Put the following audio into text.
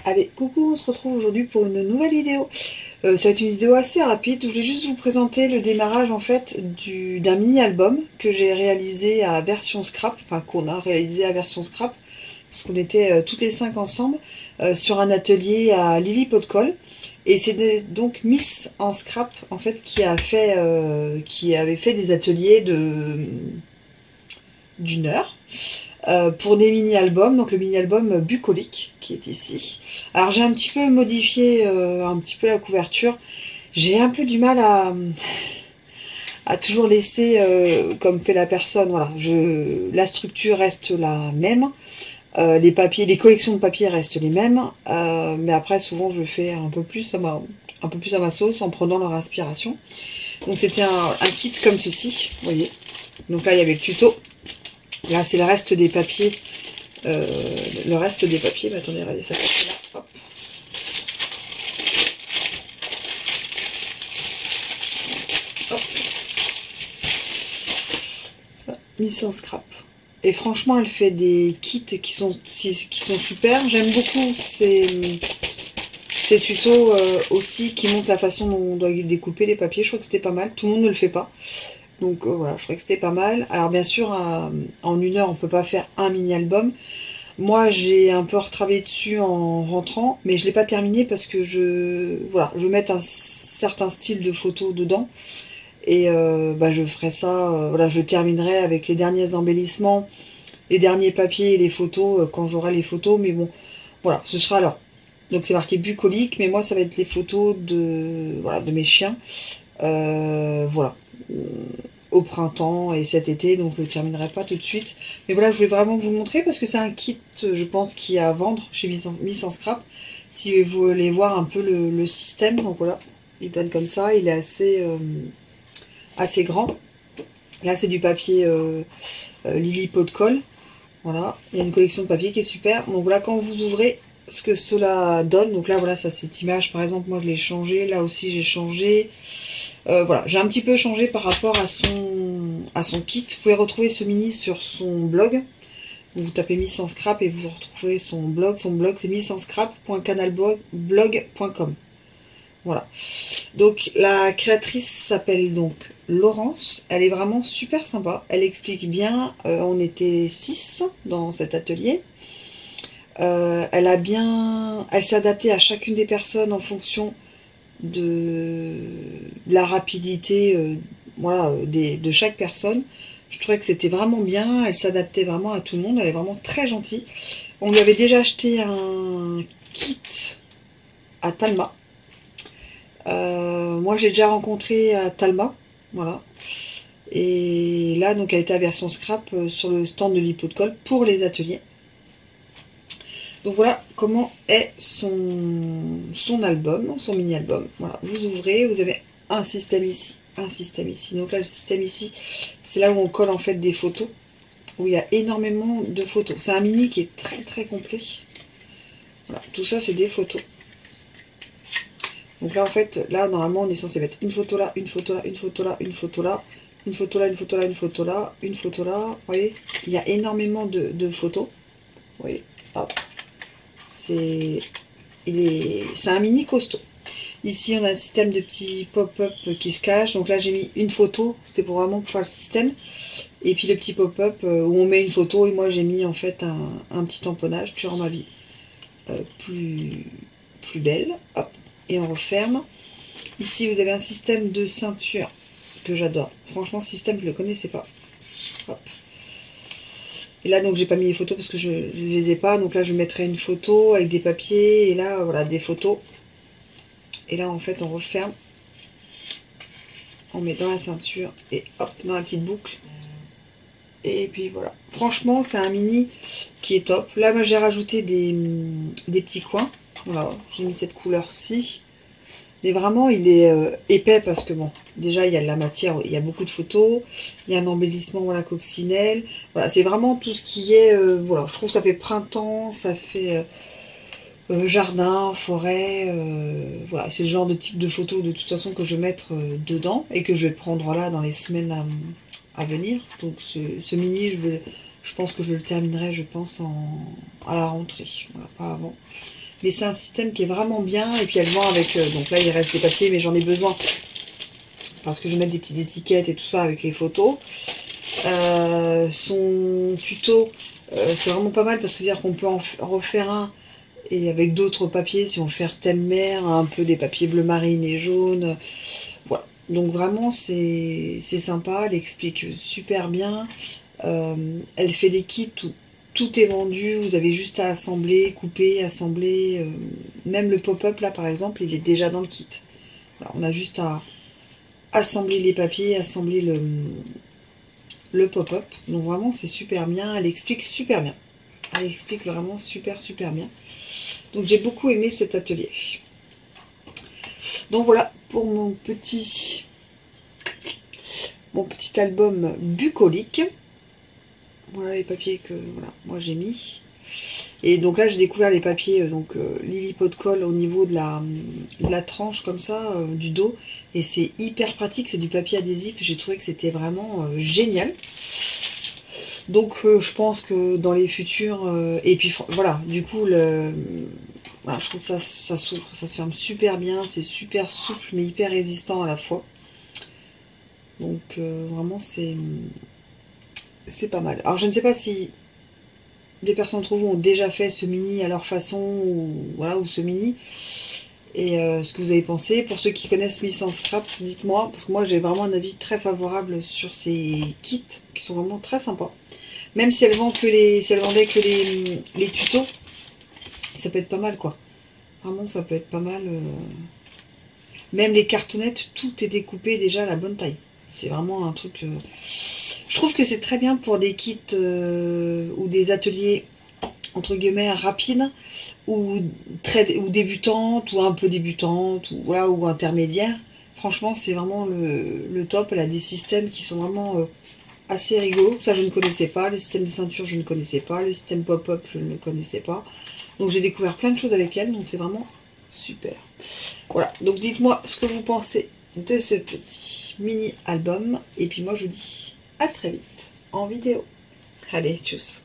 Allez, coucou, on se retrouve aujourd'hui pour une nouvelle vidéo. Ça va être une vidéo assez rapide. Je voulais juste vous présenter le démarrage en fait d'un mini-album que j'ai réalisé à version scrap, enfin qu'on a réalisé à version scrap, parce qu'on était toutes les 5 ensemble sur un atelier à Lily Pot de Colle. Et c'est donc Miss en scrap en fait qui avait fait des ateliers d'une heure. Pour des mini-albums, donc le mini-album bucolique qui est ici. Alors j'ai un petit peu modifié un petit peu la couverture. J'ai un peu du mal à toujours laisser comme fait la personne. Voilà, la structure reste la même. Les papiers, les collections de papier restent les mêmes. Mais après souvent je fais un peu plus à ma sauce en prenant leur inspiration. Donc c'était un kit comme ceci, vous voyez. Donc là il y avait le tuto. Là, c'est le reste des papiers. Mais attendez, regardez ça. Là. Hop. Hop. Ça, mise en scrap. Et franchement, elle fait des kits qui sont super. J'aime beaucoup ces tutos aussi qui montrent la façon dont on doit découper les papiers. Je crois que c'était pas mal. Tout le monde ne le fait pas. Donc voilà, je trouvais que c'était pas mal. Alors bien sûr, en une heure, on peut pas faire un mini-album. Moi, j'ai un peu retravaillé dessus en rentrant, mais je l'ai pas terminé parce que je veux mettre un certain style de photo dedans. Et je ferai ça, je terminerai avec les derniers embellissements, les derniers papiers et les photos quand j'aurai les photos. Mais bon, voilà, ce sera alors. Donc c'est marqué bucolique, mais moi ça va être les photos de mes chiens. Voilà. Au printemps et cet été, donc je le terminerai pas tout de suite, mais voilà, je voulais vraiment vous montrer parce que c'est un kit, je pense, qui est à vendre chez Miss en Scrap si vous voulez voir un peu le système. Donc voilà, il donne comme ça, il est assez grand. Là c'est du papier Lily Pot de Colle, voilà, il y a une collection de papier qui est super. Donc voilà, quand vous ouvrez ce que cela donne, donc là voilà, ça, cette image par exemple, moi je l'ai changé, là aussi j'ai changé. Voilà, j'ai un petit peu changé par rapport à son kit. Vous pouvez retrouver ce mini sur son blog. Vous tapez Miss en Scrap et vous retrouvez son blog. Son blog c'est missanscrap.canalblog.com. Voilà. Donc la créatrice s'appelle donc Laurence. Elle est vraiment super sympa. Elle explique bien. On était 6 dans cet atelier. Elle s'est adaptée à chacune des personnes en fonction de la rapidité de chaque personne. Je trouvais que c'était vraiment bien, elle s'adaptait vraiment à tout le monde, elle est vraiment très gentille. On lui avait déjà acheté un kit à Talma. Moi j'ai déjà rencontré à Talma, voilà. Et là donc elle était à version scrap sur le stand de Lily Pot de Colle pour les ateliers. Donc voilà comment est son album, son mini-album. Voilà, vous ouvrez, vous avez un système ici, un système ici. Donc là, le système ici, c'est là où on colle en fait des photos, où il y a énormément de photos. C'est un mini qui est très très complet. Voilà, tout ça, c'est des photos. Donc là, en fait, là, normalement, on est censé mettre une photo là, une photo là, une photo là, une photo là, une photo là, une photo là, une photo là, une photo là. Vous voyez, il y a énormément de photos. Vous voyez, hop. C'est un mini costaud. Ici on a un système de petits pop-up qui se cachent. Donc là j'ai mis une photo, c'était pour vraiment faire le système. Et puis le petit pop-up où on met une photo. Et moi j'ai mis en fait un petit tamponnage. Tu rends ma vie plus belle. Hop. Et on referme. Ici vous avez un système de ceinture que j'adore. Franchement ce système je ne le connaissais pas. Hop. Et là, donc, j'ai pas mis les photos parce que je ne les ai pas. Donc là, je mettrai une photo avec des papiers. Et là, voilà, des photos. Et là, en fait, on referme. On met dans la ceinture. Et hop, dans la petite boucle. Et puis, voilà. Franchement, c'est un mini qui est top. Là, moi, j'ai rajouté des petits coins. Voilà, j'ai mis cette couleur-ci. Mais vraiment, il est épais parce que, bon, déjà, il y a de la matière, il y a beaucoup de photos, il y a un embellissement, voilà, coccinelle. Voilà, c'est vraiment tout ce qui est, voilà, je trouve que ça fait printemps, ça fait jardin, forêt, voilà, c'est le genre de type de photo de toute façon que je vais mettre dedans et que je vais prendre là dans les semaines à venir. Donc ce mini, je pense que je le terminerai, je pense, à la rentrée, voilà, pas avant. Mais c'est un système qui est vraiment bien, et puis elle vend avec, donc là il reste des papiers, mais j'en ai besoin, parce que je vais mettre des petites étiquettes et tout ça avec les photos. Son tuto, c'est vraiment pas mal, parce que c'est-à-dire qu'on peut en refaire un, et avec d'autres papiers, si on veut faire thème mer, un peu des papiers bleu marine et jaune, voilà. Donc vraiment c'est sympa, elle explique super bien, elle fait des kits où tout est vendu, vous avez juste à assembler, couper, assembler, même le pop-up là par exemple, il est déjà dans le kit. Voilà, on a juste à assembler les papiers, assembler le pop-up, donc vraiment c'est super bien, elle explique super bien. Elle explique vraiment super bien. Donc j'ai beaucoup aimé cet atelier. Donc voilà pour mon petit album bucolique. Voilà les papiers que voilà, moi j'ai mis. Et donc là j'ai découvert les papiers Lily Pot de Colle au niveau de la tranche comme ça, du dos. Et c'est hyper pratique, c'est du papier adhésif. J'ai trouvé que c'était vraiment génial. Donc je pense que dans les futurs... et puis voilà, du coup voilà, je trouve que ça s'ouvre, ça se ferme super bien. C'est super souple mais hyper résistant à la fois. Donc vraiment c'est pas mal. Alors je ne sais pas si des personnes d'entre vous ont déjà fait ce mini à leur façon, ou voilà, ou ce mini, et ce que vous avez pensé. Pour ceux qui connaissent Miss en Scrap, dites-moi, parce que moi j'ai vraiment un avis très favorable sur ces kits qui sont vraiment très sympas. Même si elle vendait que les tutos, ça peut être pas mal quoi. Vraiment ça peut être pas mal. Même les cartonnettes, tout est découpé déjà à la bonne taille. C'est vraiment un truc... Je trouve que c'est très bien pour des kits ou des ateliers entre guillemets rapides, ou débutantes, ou un peu débutantes, ou voilà, ou intermédiaires. Franchement c'est vraiment le top. Elle a des systèmes qui sont vraiment assez rigolos. Ça je ne connaissais pas. Le système de ceinture je ne connaissais pas. Le système pop-up je ne le connaissais pas. Donc j'ai découvert plein de choses avec elle. Donc c'est vraiment super. Voilà, donc dites-moi ce que vous pensez de ce petit mini album. Et puis moi je vous dis à très vite en vidéo. Allez, tchuss.